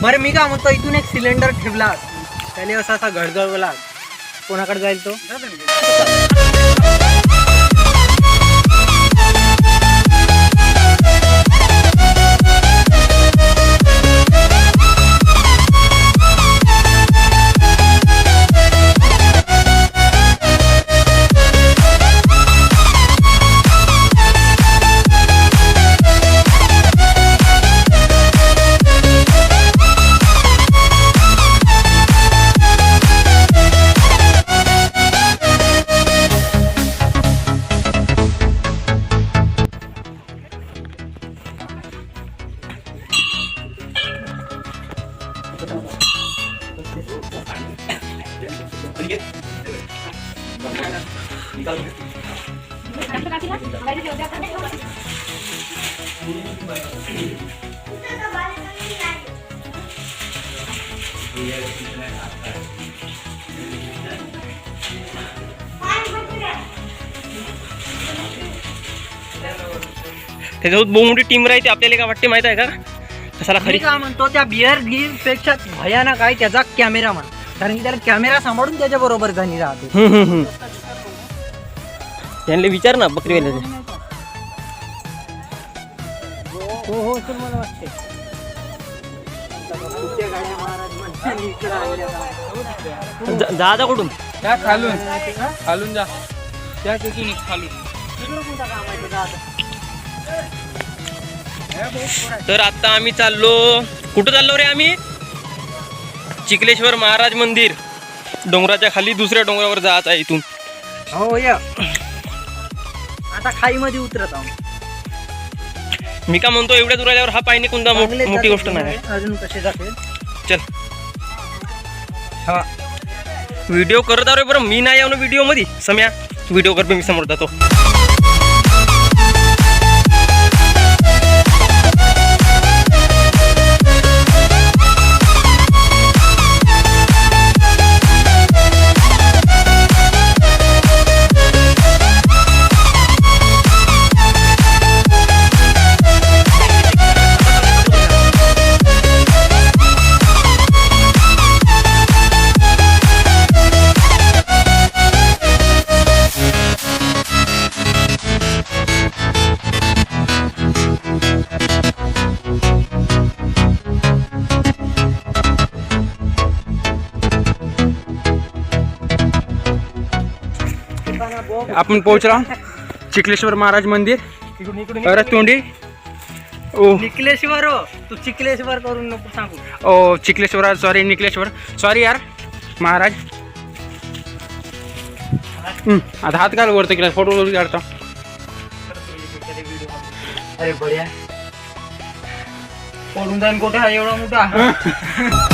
बरं मी काय म्हणतो, इथून एक सिलेंडर ठेवला त्याने असा असा गळगळला, कोणाकडे जाईल तो? त्याच्यावर मोठी टीम राहते, आपल्याला काय वाटते माहित आहे का? कशाला खरी काय म्हणतो, त्या बिअर गिर पेक्षा भयानक आहे त्याचा कॅमेरामॅन, कारण की त्याला कॅमेरा सांभाळून त्याच्या बरोबर जाणी राहते. त्यांना विचार ना बकरीवाल्याचे. हो हो चल, मला वाटते जा जा कुठून? त्या खालून खालून जा, त्या तिथून खालून. तर आता आम्ही चाललो, कुठं चाललो रे आम्ही? चिखलेश्वर महाराज मंदिर, डोंगराच्या खाली दुसऱ्या डोंगरावर जायचं आहे इथून. हो या, आता खाईमध्ये उतरत आहोत. मी का म्हणतो, एवढ्या दूर आल्यावर हा पायने कोणता मोठी गोष्ट नाही. अजून कसे जाते. चल हा व्हिडिओ करत आलो बरं, मी नाही येऊ व्हिडिओ मध्ये. सम्या व्हिडिओ कर, मी समोर जातो. आपण पोहोचला चिखलेश्वर महाराज मंदिर, अरतोंडी. निकलेश्वर, तू चिखलेश्वर करून नको सांगू. ओ चिखलेश्वर, सॉरी निकलेश्वर, सॉरी यार महाराज. आता हात घाल वरती केला, फोटो वगैरे काढतो. अरे बढिया, पडून जाईन कुठे हा एवढा मोठा.